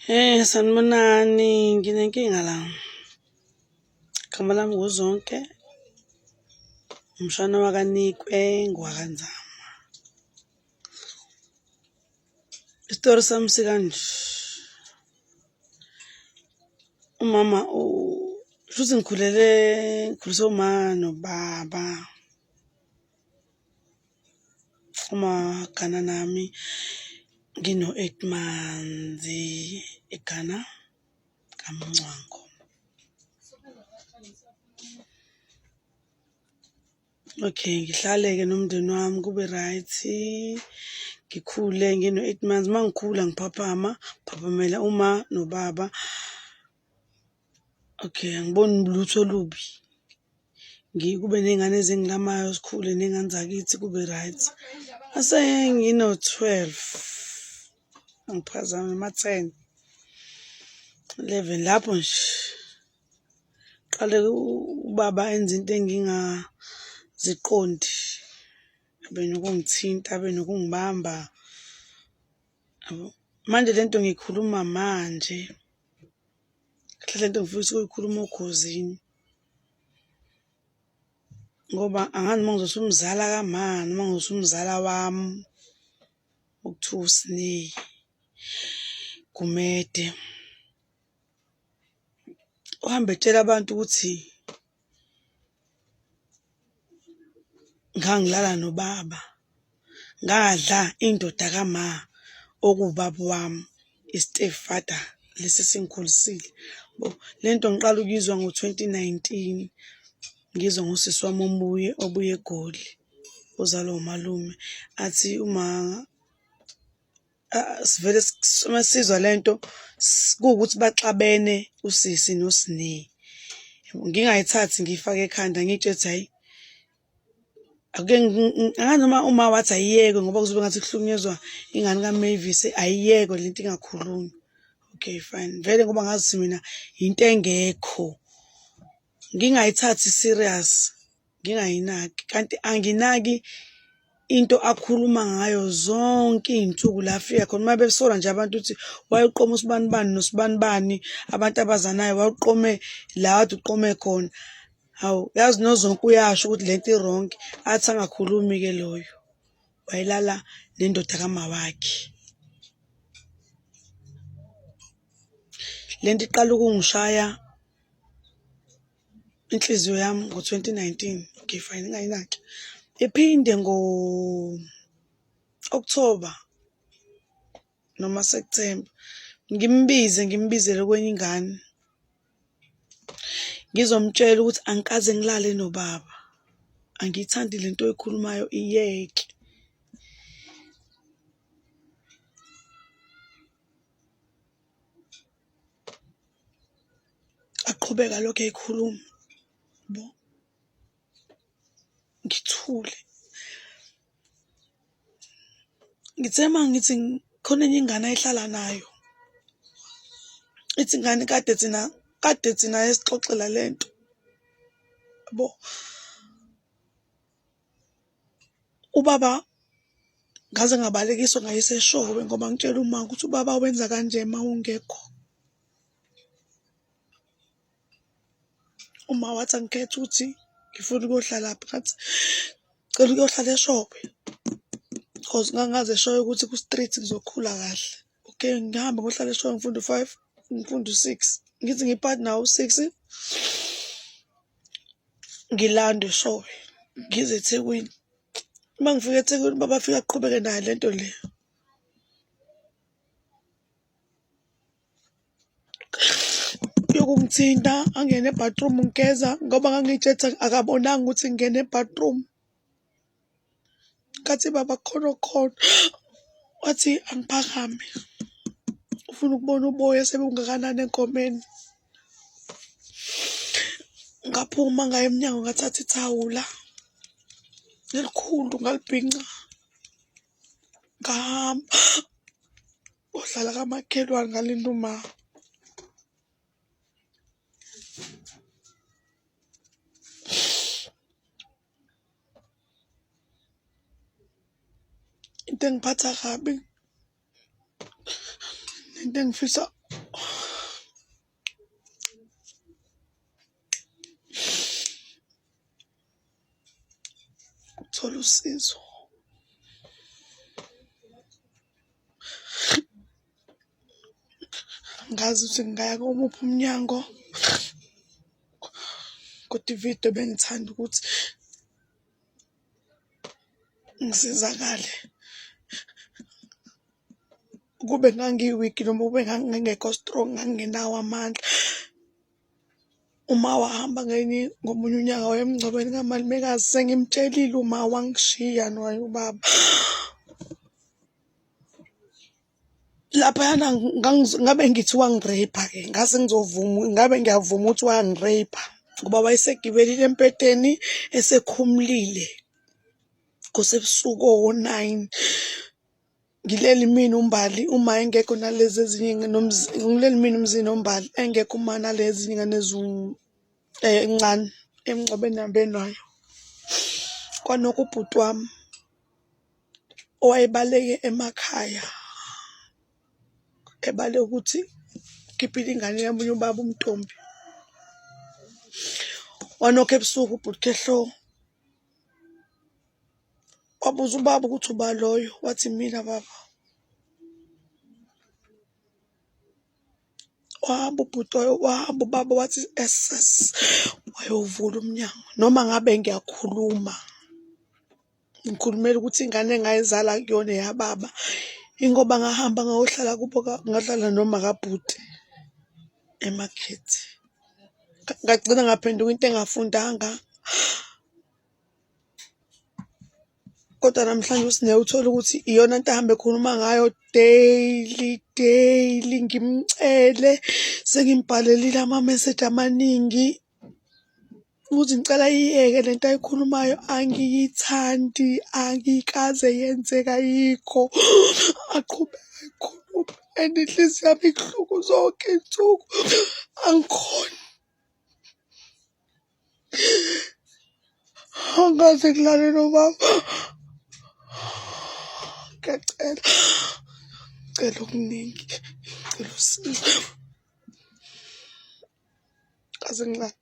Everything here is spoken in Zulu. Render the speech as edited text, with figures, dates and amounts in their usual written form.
Sanibonani, nginenkinga la. Igama lami nguZonke, umshana wakaNikwe ngwakanzama. Isitori sami sikanje. Umama shuthi ngikhuliswe uma nobaba. Umagana nami ngino-8 months eGhana kaMncwango. Okay, ngihlale-ke nomndeni wami kube right. Ngikhule ngino-8 months. Uma ngikhula ngiphaphamela uma nobaba. Okay, angiboni lutho olubi. Kube ney'ngane ezingilamayo sikhule ney'ngane zakithi kube right. Mase ngino-12, angiphazame ama-10, 11 lapho nje qale ubaba enza into engingaziqondi. Abe nokungithinta, abe nokungibamba. Manje lento ngiyikhuluma manje. Kahle lento ngifisa ukuyikhuluma okhozini. Ngoba angazi uma ngizothi umzala kamani, uma ngizothi umzala wami okuthiwa uSineyi Gumede. Uhambe etshela abantu ukuthi ngangilala nobaba, ngadla indoda kama okuwubaba wami, i-stepfather lesi esingikhulisile. Lento ngiqala ukuyizwa ngo-2019. Ngizwa ngosisi wami obuye eGoli, ozalwa umalume. Athi sivele uma sizwa lento kuwukuthi baxabene usisi noSineyi. Ngingayithathi ngiyifake ekhanda ngiyitshela ukuthi hhayi, angazi noma uma wathi ayiyeke ngoba kuzobe ngathi kuhlukunyezwa ingane kaMavis, ayiyeke lento ingakhulunywa. Okay, fine. Vele ngoba ngazi mina into engekho. Ngingayithathi serious, ngingayinaki. Kanti anginaki into akhuluma ngayo zonke iy'nsuku la afika khona. Uma besola nje abantu ukuthi wayuqome usibanibani nosibanibani, abantu abazanayo wawuqome la kade uqome khona. Hawu, yazi noZonke uyasho ukuthi lento irongi. Athi angakhulumi-ke loyo. Wayelala nendoda kamawakhe. Lento iqala ukungishaya inhliziyo yami ngo-2019. Okay, fine, ngingayinaki. Iphinde ngo-October noma September ngimbizele kwenye ingane. Ngizomtshela ukuthi angikaze ngilale nobaba. Angiyithandi lento oyikhulumayo, iyeke. Aqhubeka lokho eyikhuluma. Ngithule. Ngithe uma ngithi khona enye ingane ayihlala nayo. Ithi ingane kade thina esixoxela lento. Ubaba ngaze ngabalekiswa ngayise eshowe ngoba ngitshela uma ukuthi ubaba wenza kanje uma ungekho. Uma wathi angikhethe ukuthi ngifuna ukuyohlalaphi, ngathi cela ukuyohlala eShowe. Because ngangazi eShowe ukuthi ku-street ngizokhula kahle. Okay, ngihamba ngiyohlala eShowe ngifunda u-5, ngifunda u-6. Ngithi ngiphathi nawo u-6 ngilandwe eShowe ngize eThekwini. Uma ngifika eThekwini ubaba afike aqhubeke nayo lento le. Yokungithinta angene e-bathroom ngigeza ngoba ngangiyitshela akabonanga ukuthi ngingene e-bathroom. Kathi baba khona. Wathi angiphakame. Ufuna ukubona uboya sebungakanani enkomeni. Ngaphuma ngaya emnyango ngathatha ithawula elikhulu ngalibhinca. Ngahamba ohlala kamakhelwane ngalinda uma. Into engiphatha kabi, into engifisa usizo. Ngazi ukuthi ngingaya komuphi umnyango, kodwa ividiyo bengithanda ukuthi ngisizakale. Kube ngangiyi-weak noma kube ngangingekho strong, ngangingenawo amandla. Uma wahamba ngomunye unyaka waya emngcwabeni kamalumekazi, sengimtshelile uma wangishiya naye ubaba. Laphayana ngabe ngithi wangireyipha-ke, ngase ngizovuma, ngabe ngiyavuma ukuthi wangireyipha ngoba wayesegibelile empeteni esekhumulile kusebusuku o-9. Ngilele mina uMbali uma engekho nalezi ezinye ngilele mina uMzini uMbali engekho uma nalezi ingane encane emngcwabeni ngihambe nayo. Kwanokho ubhuti wami owayebaleke emakhaya ebale ukuthi khiphile ingane yamunye ubaba uMntombi. Wanokho ebusuku ubhuti Khehlo wabuza ubaba ukuthi uba loyo, wathi mina baba. Wahamba ubhuti wahamba ubaba wathi wayovula umnyango. Noma ngabe ngiyakhuluma, ngikhulumela ukuthi ingane engayizala kuyona eyababa, ingoba ngahamba ngayohlala kubo, ngahlala noma kabhuti emakhethi. Ngagcina ngaphenduka into engafundanga. Kodwa namhlanje uSineya uthola ukuthi iyona nto ahambe ekhuluma ngayo daily, ngimcele, sengimbhalelile ama-message amaningi ukuthi ngicela yiyeke le nto ayikhulumayo, angiyithandi, angikaze yenzeka yikho. Aqhubeka ekhuluma and inhliziyo yami ibuhlungu zonke iy'nsuku, angikhoni. Angaze ngilale nobaba. Ngiyacela, ngicela okuningi, ngicela usizo. Kaze ngilale.